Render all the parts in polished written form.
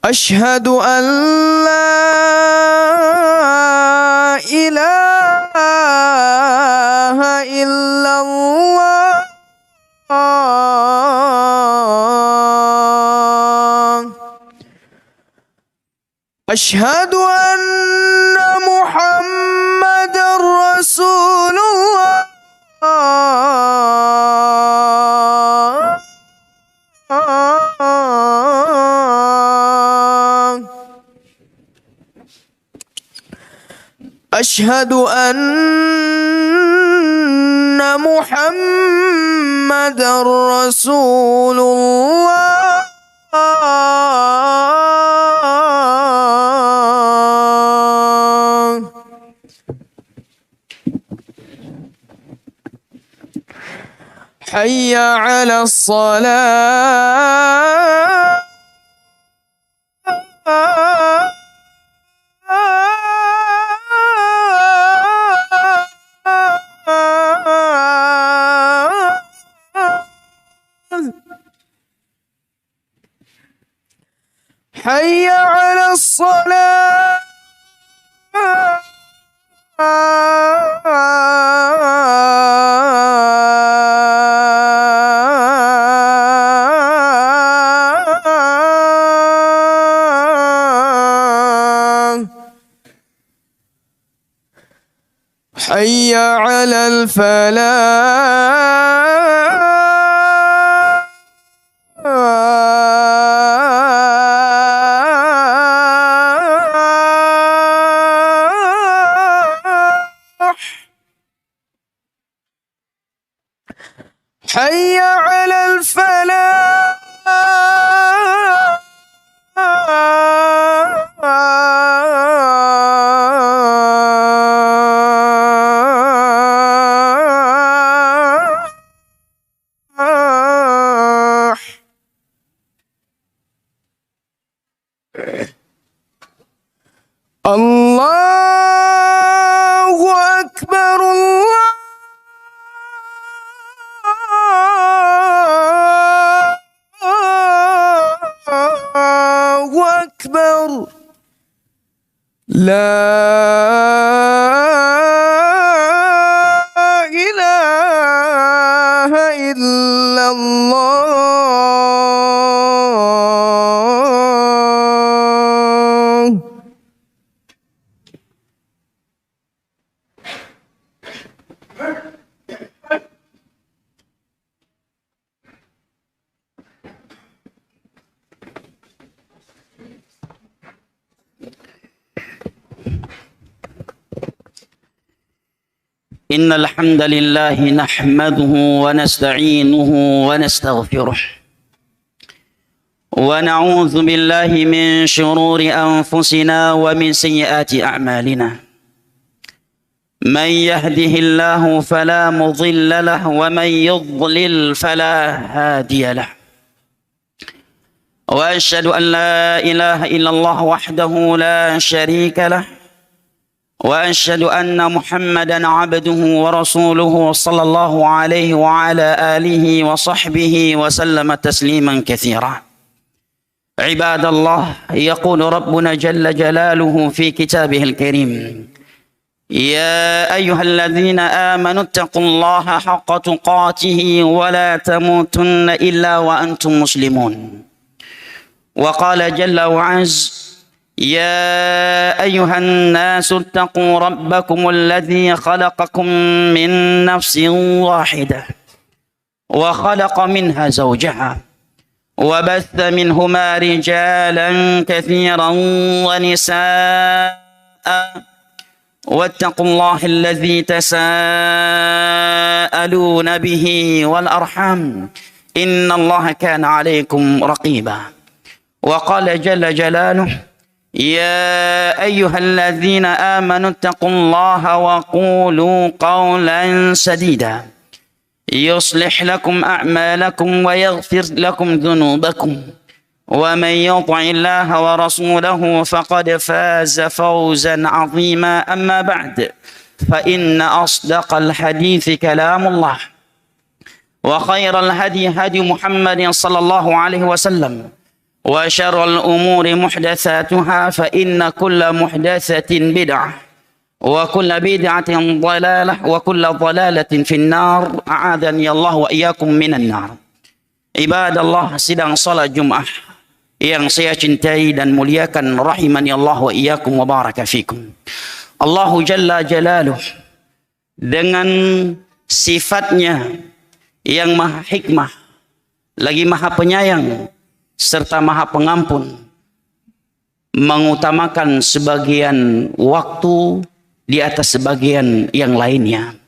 أشهد أن لا إله إلا الله أشهد أن محمدًا رسول الله أشهد أن محمدًا رسول الله حي على الصلاة حي على الصلاة حي على الفلاح حي على الفلاح الله أكبر الله أكبر لا إله إلا الله إن الحمد لله نحمده ونستعينه ونستغفره ونعوذ بالله من شرور أنفسنا ومن سيئات أعمالنا من يهده الله فلا مضل له ومن يضلل فلا هادي له وأشهد أن لا إله إلا الله وحده لا شريك له وأشهد أن محمدًا عبده ورسوله صلى الله عليه وعلى آله وصحبه وسلم تسليما كثيرا. عباد الله، يقول ربنا جل جلاله في كتابه الكريم: يا أيها الذين آمنوا اتقوا الله حق تقاته ولا تموتن إلا وأنتم مسلمون. وقال جل وعز: يا أيها الناس اتقوا ربكم الذي خلقكم من نفس واحدة وخلق منها زوجها وبث منهما رجالا كثيرا ونساء واتقوا الله الذي تساءلون به والأرحام إن الله كان عليكم رقيبا. وقال جل جلاله: يا أيها الذين آمنوا اتقوا الله وقولوا قولا سديدا يصلح لكم أعمالكم ويغفر لكم ذنوبكم ومن يطع الله ورسوله فقد فاز فوزا عظيما. أما بعد، فإن أصدق الحديث كلام الله وخير الهدي هدي محمد صلى الله عليه وسلم وشر الأمور محدثاتها فإن كل محدثة بدعة وكل بدعة ضلالة وكل ضلالة في النار أعاذني الله وإياكم من النار. عباد الله, sidang salat Jumat yang saya cintai dan muliakan, rahimani Allah wa iyyakum wa baraka fikum. Allah Jalla Jalaluh dengan sifatnya yang maha hikmah, lagi maha penyayang, serta maha pengampun, mengutamakan sebagian waktu di atas sebagian yang lainnya.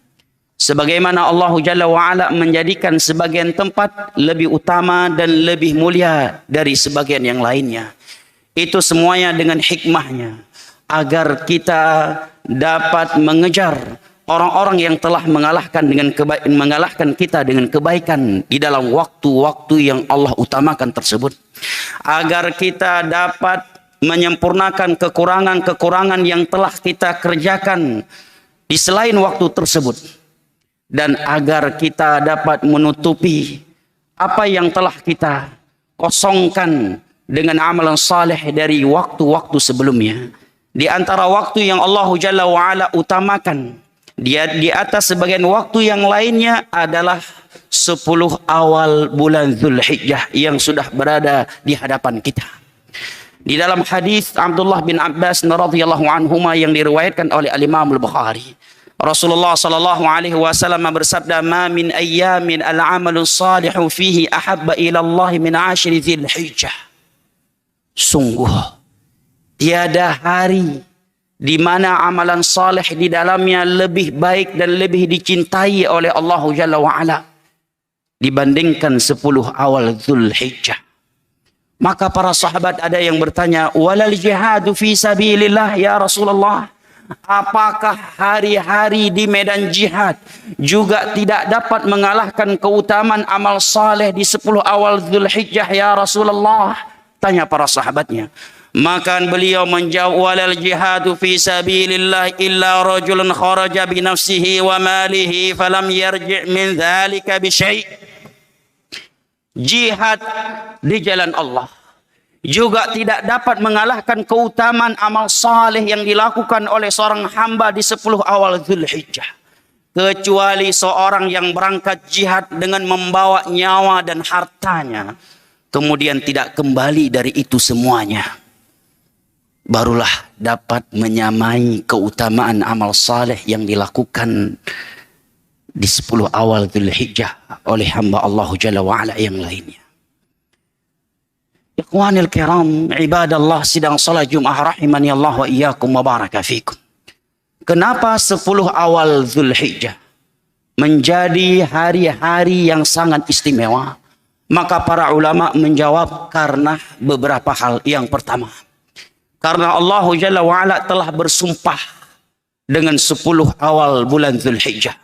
Sebagaimana Allah Jalla wa'ala menjadikan sebagian tempat lebih utama dan lebih mulia dari sebagian yang lainnya. Itu semuanya dengan hikmahnya, agar kita dapat mengejar orang-orang yang telah mengalahkan kita dengan kebaikan di dalam waktu-waktu yang Allah utamakan tersebut. Agar kita dapat menyempurnakan kekurangan-kekurangan yang telah kita kerjakan di selain waktu tersebut. Dan agar kita dapat menutupi apa yang telah kita kosongkan dengan amalan saleh dari waktu-waktu sebelumnya. Di antara waktu yang Allah Jalla wa'ala utamakan di atas sebagian waktu yang lainnya adalah 10 awal bulan Dzulhijjah yang sudah berada di hadapan kita. Di dalam hadis Abdullah bin Abbas radhiyallahu anhuma yang diriwayatkan oleh Al-Imam Al-Bukhari, Rasulullah sallallahu alaihi wasallam bersabda, "Ma min ayyamin al-'amalu salihu fihi ahabba ila Allah min 'ashri Dzulhijjah." Sungguh tiada hari di mana amalan saleh di dalamnya lebih baik dan lebih dicintai oleh Allah Jalla wa'ala dibandingkan 10 awal Dzulhijjah. Maka para sahabat ada yang bertanya, "Walal jihadu fi sabilillah ya Rasulullah?" Apakah hari-hari di medan jihad juga tidak dapat mengalahkan keutamaan amal saleh di 10 awal Dzulhijjah ya Rasulullah? Tanya para sahabatnya. Maka beliau menjawab, "Walal jihadu fi sabilillah illa rajulun kharaja bi nafsihi wa malihi falam yarji' min dzalika bi syai'." Jihad di jalan Allah juga tidak dapat mengalahkan keutamaan amal saleh yang dilakukan oleh seorang hamba di 10 awal Dzulhijjah, kecuali seorang yang berangkat jihad dengan membawa nyawa dan hartanya, kemudian tidak kembali dari itu semuanya, barulah dapat menyamai keutamaan amal saleh yang dilakukan di 10 awal Dzulhijjah oleh hamba Allah Jalla wa'ala yang lainnya. Ikhwanil kiram, ibadallah, sidang salat Jumat rahimani Allah wa iyyakum wa baraka fikum. Kenapa 10 awal Dzulhijjah menjadi hari-hari yang sangat istimewa? Maka para ulama menjawab karena beberapa hal. Yang pertama, karena Allah Jalla wa'ala telah bersumpah dengan 10 awal bulan Dzulhijjah.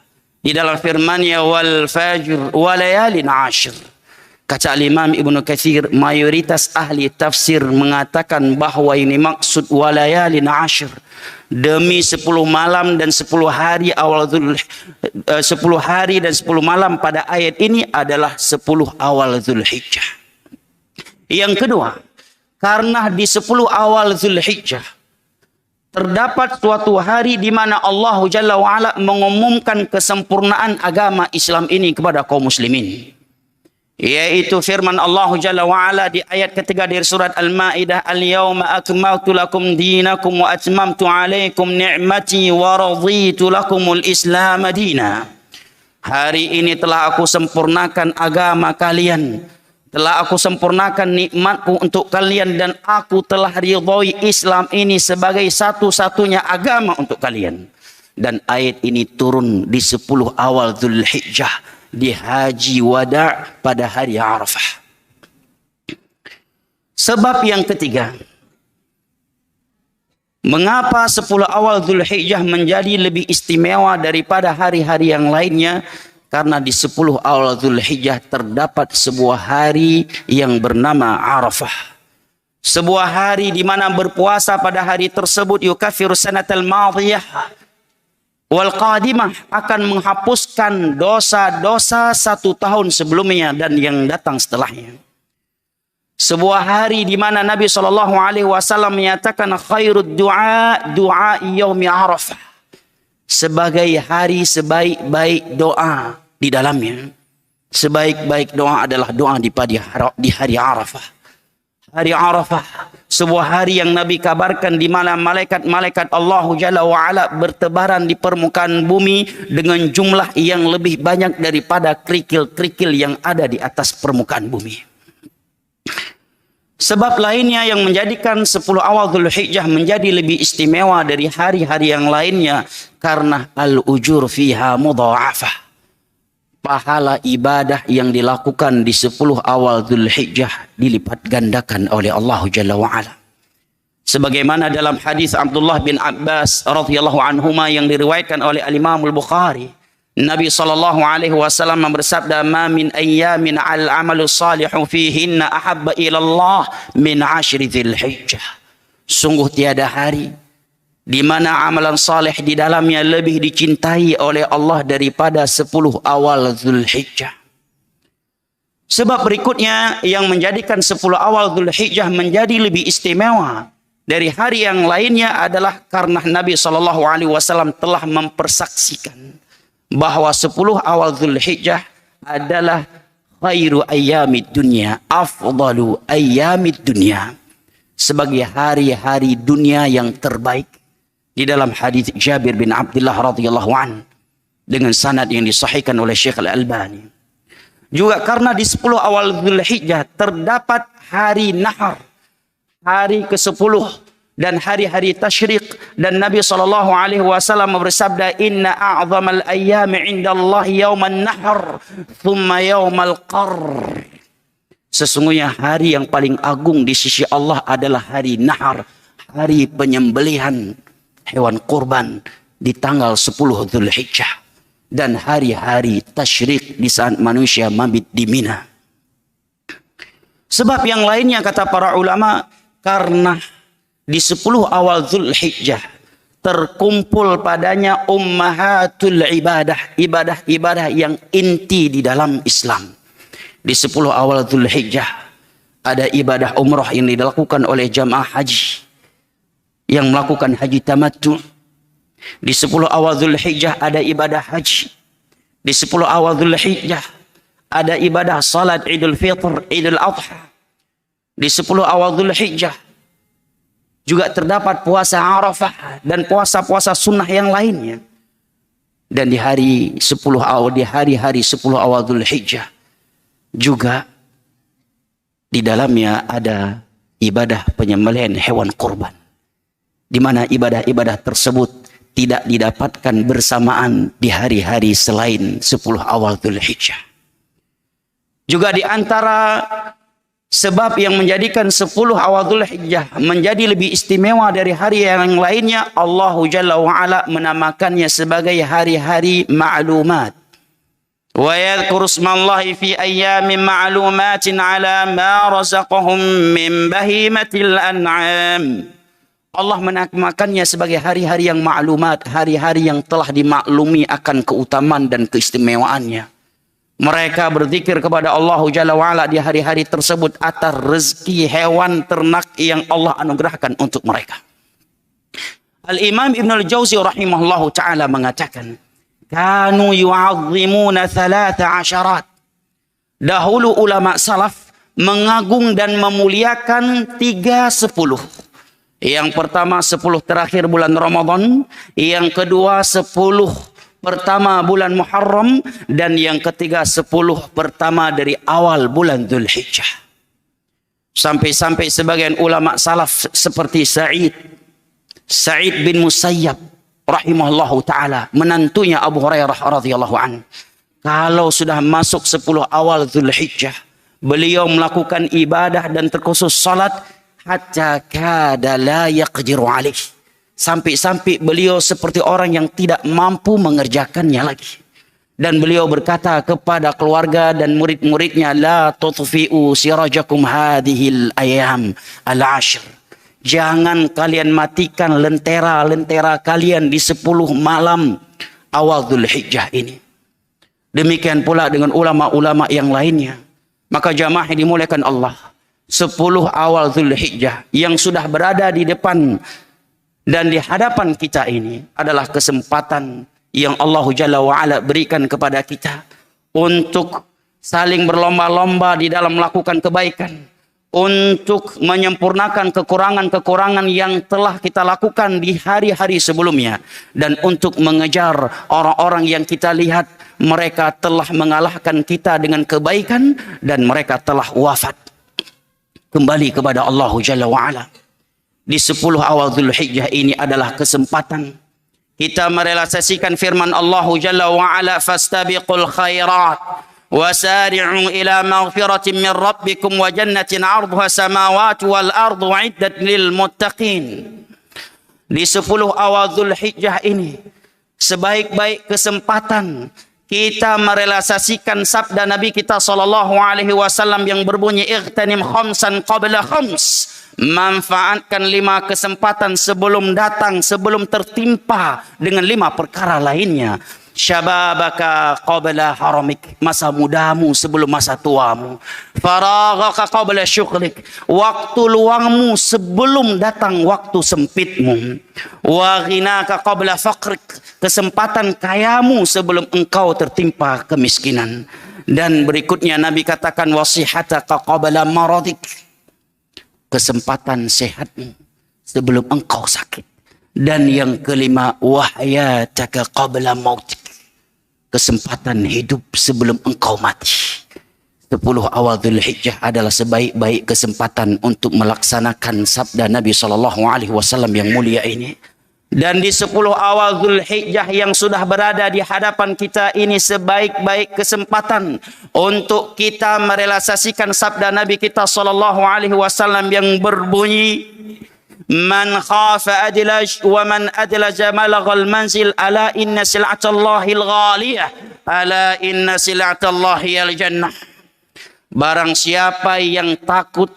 Di dalam firman-Nya, "Wal fajr wa layalin 'ashr." Kata Imam Ibnu Katsir, mayoritas ahli tafsir mengatakan bahwa ini maksud wa layalin 'ashr, demi 10 malam dan 10 hari awal 10 hari dan 10 malam pada ayat ini adalah 10 awal Dzulhijjah. Yang kedua, karena di 10 awal Dzulhijjah terdapat suatu hari di mana Allah Jalla wa'ala mengumumkan kesempurnaan agama Islam ini kepada kaum muslimin. Yaitu firman Allah Jalla wa'ala di ayat ketiga dari surat Al-Ma'idah, "Al-yawma akmaltu lakum dinakum wa atmamtu alaikum ni'mati wa raditu lakumul Islam dina." Hari ini telah aku sempurnakan agama kalian, telah aku sempurnakan nikmatku untuk kalian, dan aku telah ridhoi Islam ini sebagai satu-satunya agama untuk kalian. Dan ayat ini turun di 10 awal Dzulhijjah, di Haji Wada' pada hari Arafah. Sebab yang ketiga, mengapa 10 awal Dzulhijjah menjadi lebih istimewa daripada hari-hari yang lainnya? Karena di 10 awal Dzulhijjah terdapat sebuah hari yang bernama Arafah. Sebuah hari di mana berpuasa pada hari tersebut yukaffiru sanatal madhiyah wal qadimah, akan menghapuskan dosa-dosa 1 tahun sebelumnya dan yang datang setelahnya. Sebuah hari di mana Nabi SAW menyatakan khairud doa yaumi Arafah. Sebagai hari sebaik-baik doa di dalamnya. Sebaik-baik doa adalah doa di hari Arafah. Hari Arafah, sebuah hari yang Nabi kabarkan di mana malaikat-malaikat Allah Jalla wa'ala bertebaran di permukaan bumi dengan jumlah yang lebih banyak daripada kerikil-kerikil yang ada di atas permukaan bumi. Sebab lainnya yang menjadikan 10 awal Dzulhijjah menjadi lebih istimewa dari hari-hari yang lainnya karena al-ujur fiha mudha'afah. Pahala ibadah yang dilakukan di 10 awal Dzulhijjah dilipat gandakan oleh Allah Jalla wa'ala. Sebagaimana dalam hadis Abdullah bin Abbas radhiyallahu anhuma yang diriwayatkan oleh Al-Imam Al-Bukhari, Nabi SAW bersabda, "Ma min ayyamin al-amalu salihu fihinna ahabba ila Allah min 10 Dzulhijjah." Sungguh tiada hari di mana amalan saleh di dalamnya lebih dicintai oleh Allah daripada 10 awal Dzulhijjah. Sebab berikutnya yang menjadikan 10 awal Dzulhijjah menjadi lebih istimewa dari hari yang lainnya adalah karena Nabi SAW telah mempersaksikan bahwa 10 awal Dzulhijjah adalah khairu ayyamid dunya, afdalu ayyamid dunya, sebagai hari-hari dunia yang terbaik. Di dalam hadis Jabir bin Abdullah radhiyallahu an dengan sanad yang disahihkan oleh Syekh Al-Albani. Juga karena di 10 awal Dzulhijjah terdapat hari Nahar, hari ke-10 dan hari-hari tasyrik, dan Nabi SAW bersabda, "Inna a'zamal ayyami 'indallahi yauman nahr, thumma yaumal qarr." Sesungguhnya hari yang paling agung di sisi Allah adalah hari Nahar, hari penyembelihan hewan kurban di tanggal 10 Dzulhijjah, dan hari-hari tasyrik di saat manusia mabit di Mina. Sebab yang lainnya kata para ulama, karena di 10 awal Dzulhijjah terkumpul padanya ummahatul ibadah, ibadah-ibadah yang inti di dalam Islam. Di 10 awal Dzulhijjah ada ibadah umrah yang dilakukan oleh jamaah haji yang melakukan haji tamattu. Di 10 awal Dzulhijjah ada ibadah haji. Di 10 awal Dzulhijjah ada ibadah salat Idul Fitr, Idul Adha. Di 10 awal Dzulhijjah juga terdapat puasa Arafah dan puasa-puasa sunnah yang lainnya. Dan di hari 10 awal, di hari-hari 10 awal Dzulhijjah juga di dalamnya ada ibadah penyembelihan hewan kurban, di mana ibadah-ibadah tersebut tidak didapatkan bersamaan di hari-hari selain 10 awal Dzulhijjah. Juga di antara sebab yang menjadikan 10 awal Dzulhijjah menjadi lebih istimewa dari hari yang lainnya, Allah Jalla wa'ala menamakannya sebagai hari-hari ma'lumat. Wa yadhkuru ismallahi fi ayyamin ma'lumatin ala ma razaqahum min bahimatil an'am. Allah menamakannya sebagai hari-hari yang ma'lumat, hari-hari yang telah dimaklumi akan keutamaan dan keistimewaannya. Mereka berzikir kepada Allah Jalla wa'ala di hari-hari tersebut atas rezeki hewan ternak yang Allah anugerahkan untuk mereka. Al-Imam Ibn al-Jawzi rahimahullahu ta'ala mengatakan, kanu yu'azzimuna 13. Dahulu ulama salaf mengagung dan memuliakan 10. Yang pertama 10 terakhir bulan Ramadan, yang kedua 10 pertama bulan Muharram, dan yang ketiga 10 pertama dari awal bulan Dzulhijjah. Sampai-sampai sebagian ulama salaf seperti Sa'id bin Musayyab rahimahullahu ta'ala, menantunya Abu Hurairah radhiyallahu an, kalau sudah masuk 10 awal Dzulhijjah, beliau melakukan ibadah dan terkhusus salat hatta kada la yaqdiru alaih, sampai-sampai beliau seperti orang yang tidak mampu mengerjakannya lagi. Dan beliau berkata kepada keluarga dan murid-muridnya, la tutfi'u sirajakum hadhil ayam al-ashr. Jangan kalian matikan lentera-lentera kalian di 10 malam awal Dzulhijjah ini. Demikian pula dengan ulama-ulama yang lainnya. Maka jamaah yang dimuliakan Allah, 10 awal Zulhijjah yang sudah berada di depan dan di hadapan kita ini adalah kesempatan yang Allah Jalla wa'ala berikan kepada kita untuk saling berlomba-lomba di dalam melakukan kebaikan, untuk menyempurnakan kekurangan-kekurangan yang telah kita lakukan di hari-hari sebelumnya, dan untuk mengejar orang-orang yang kita lihat mereka telah mengalahkan kita dengan kebaikan dan mereka telah wafat kembali kepada Allah Jalla wa'ala. Di 10 awal Zulhijjah ini adalah kesempatan kita merealisasikan firman Allah Jalla wa'ala, fastabiqul khairat wasari'u ila maghfiratin min rabbikum wa jannatin 'arduha samawati wal ardu 'iddat lil muttaqin. Di 10 awal Zulhijjah ini sebaik-baik kesempatan kita merealisasikan sabda Nabi kita sallallahu alaihi wasallam yang berbunyi, ightanim khamsan qabla khams. Manfaatkan 5 kesempatan sebelum datang, sebelum tertimpa dengan 5 perkara lainnya. Syababaka qabla haramik, masa mudamu sebelum masa tuamu. Faraghaka qabla syughlik, waktu luangmu sebelum datang waktu sempitmu. Wa ghinaka qabla faqrik, kesempatan kayamu sebelum engkau tertimpa kemiskinan. Dan berikutnya Nabi katakan, wasihataka qabla maradik, kesempatan sehatmu sebelum engkau sakit. Dan yang kelima, wahyataka qabla mautik, kesempatan hidup sebelum engkau mati. 10 awal Zulhijjah adalah sebaik-baik kesempatan untuk melaksanakan sabda Nabi SAW yang mulia ini. Dan di 10 awal Zulhijjah yang sudah berada di hadapan kita ini sebaik-baik kesempatan untuk kita merealisasikan sabda Nabi kita SAW yang berbunyi, man khafa adlaj wa man adlaja malaghal manzil, ala inna sil'atallahil ghaliyah, ala inna sil'atallahil jannah. Barang siapa yang takut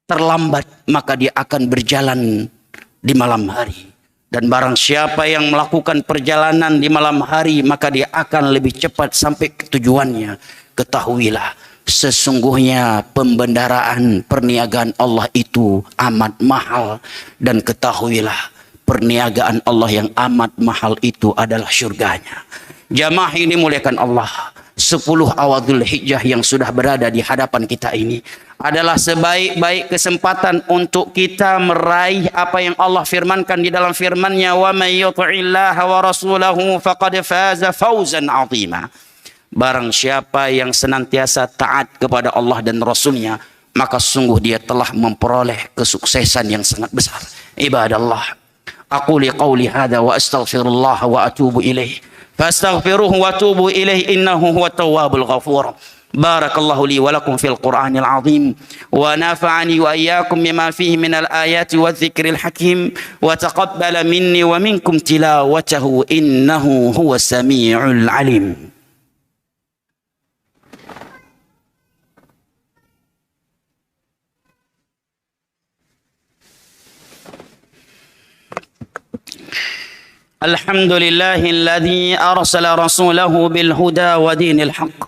terlambat maka dia akan berjalan di malam hari, dan barang siapa yang melakukan perjalanan di malam hari maka dia akan lebih cepat sampai ke tujuannya. Ketahuilah, sesungguhnya pembendaraan perniagaan Allah itu amat mahal, dan ketahuilah perniagaan Allah yang amat mahal itu adalah syurganya. Jamaah ini muliakan Allah, 10 awal Zulhijjah yang sudah berada di hadapan kita ini adalah sebaik-baik kesempatan untuk kita meraih apa yang Allah firmankan di dalam firman-Nya, wa may yuti'illaha wa rasulahu faqad faza fawzan 'azima. Barang siapa yang senantiasa taat kepada Allah dan Rasulnya, maka sungguh dia telah memperoleh kesuksesan yang sangat besar. Ibadallah, aquli qawli hadha wa astaghfirullah wa atubu ilaih. Fastaghfiruhu wa tubu ilaih innahu huwa tawwabul ghafur. Barakallahu li wa lakum fil Qur'anil azim wa nafa'ani wa iyyakum bima fihi minal ayati wadh-dhikril hakim wa taqabbala minni wa minkum tilawatahu innahu huwas samiul alim. Alhamdulillahilladzi arsala rasulahu bil huda wa dinil haqq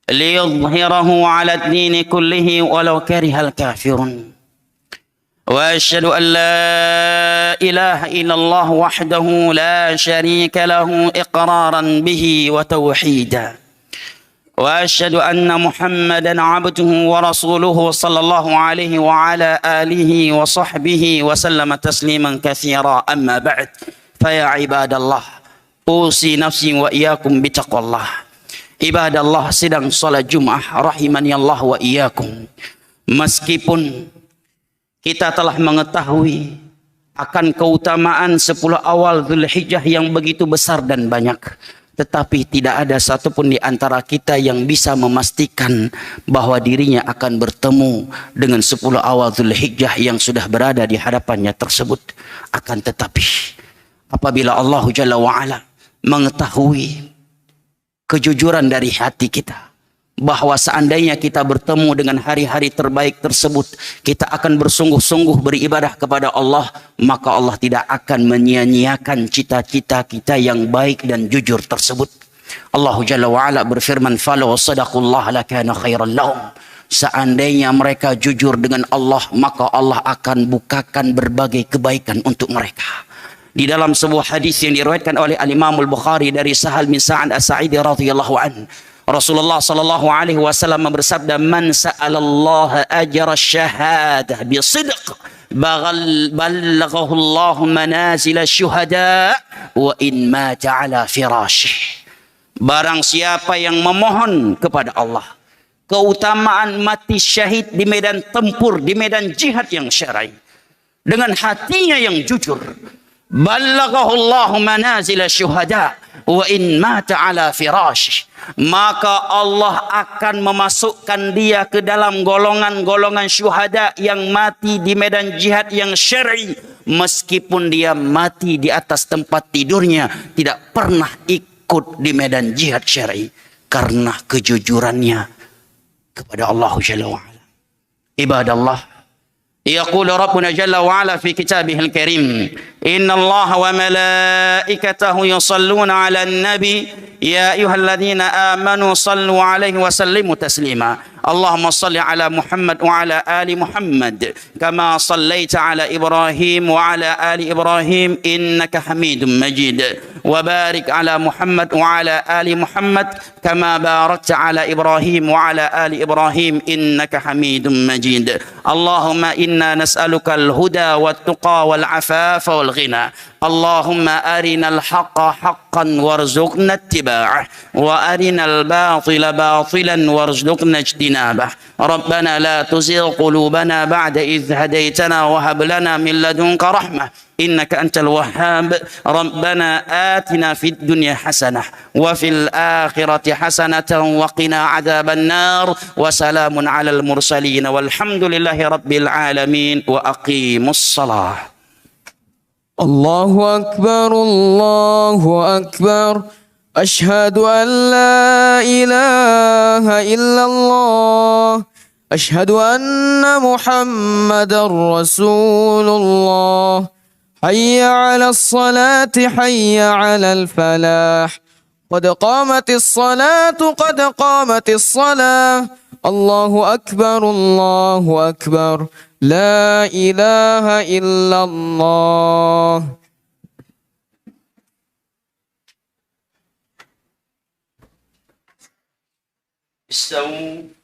liyudhhirahu 'ala ad-dini kullihi walau karihal kafirun. Wa asyhadu an la ilaha illallah wahdahu la syarika lahu iqraran bihi wa tauhida. Wa asyhadu anna Muhammadan 'abduhu wa rasuluhu sallallahu alaihi wa ala alihi wa sahbihi wa sallama tasliman katsira. Amma ba'd. Faya ibadallah, usi nafsi wa iyyakum bitaqwallah. Ibadallah, sedang salat Jumat rahimani Allah wa iyyakum. Meskipun kita telah mengetahui akan keutamaan 10 awal Zulhijjah yang begitu besar dan banyak, tetapi tidak ada satupun di antara kita yang bisa memastikan bahwa dirinya akan bertemu dengan 10 awal Zulhijjah yang sudah berada di hadapannya tersebut. Akan tetapi apabila Allah Jalla wa'ala mengetahui kejujuran dari hati kita, bahwa seandainya kita bertemu dengan hari-hari terbaik tersebut, kita akan bersungguh-sungguh beribadah kepada Allah, maka Allah tidak akan menyia-nyiakan cita-cita kita yang baik dan jujur tersebut. Allah Jalla wa'ala berfirman, falau sadaqullah lakana khairan lahum. Seandainya mereka jujur dengan Allah, maka Allah akan bukakan berbagai kebaikan untuk mereka. Di dalam sebuah hadis yang diriwayatkan oleh Al-Imam Al-Bukhari dari Sahal bin Sa'ad As-Sa'idi radhiyallahu an, Rasulullah sallallahu alaihi wasallam bersabda, "Man sa'alallaha ajra syahadah bisidq, ballaghahu Allah manazil syuhada wa in mata ala firasyih." Barang siapa yang memohon kepada Allah keutamaan mati syahid di medan tempur, di medan jihad yang syar'i, dengan hatinya yang jujur, ballaghahu Allahu manazil syuhada wa in mata ala firash, maka Allah akan memasukkan dia ke dalam golongan-golongan syuhada yang mati di medan jihad yang syar'i, meskipun dia mati di atas tempat tidurnya, tidak pernah ikut di medan jihad syar'i, karena kejujurannya kepada Allah Jalla wa'ala. Ibadallah, يقول ربنا جل وعلا في كتابه الكريم: إن الله وملائكته يصلون على النبي يا أيها الذين آمنوا صلوا عليه وسلموا تسليما. اللهم صل على محمد وعلى آل محمد كما صليت على إبراهيم وعلى آل إبراهيم إنك حميد مجيد، وبارك على محمد وعلى آل محمد كما باركت على إبراهيم وعلى آل إبراهيم إنك حميد مجيد. اللهم إنا نسألك الهدى والتقى والعفاف والغنى. اللهم أرنا الحق حقا وارزقنا اتباعه، وأرنا الباطل باطلا وارزقنا اجتنابه. ربنا لا تزغ قلوبنا بعد إذ هديتنا وهب لنا من لدنك رحمة إنك أنت الوهاب. ربنا آتنا في الدنيا حسنة وفي الآخرة حسنة وقنا عذاب النار. وسلام على المرسلين والحمد لله رب العالمين. وأقيموا الصلاة. الله أكبر الله أكبر، أشهد أن لا إله إلا الله، أشهد أن محمدا رسول الله. حي على الصلاة حي على الفلاح، قد قامت الصلاة قد قامت الصلاة. الله أكبر الله أكبر، لا إله إلا الله. استووا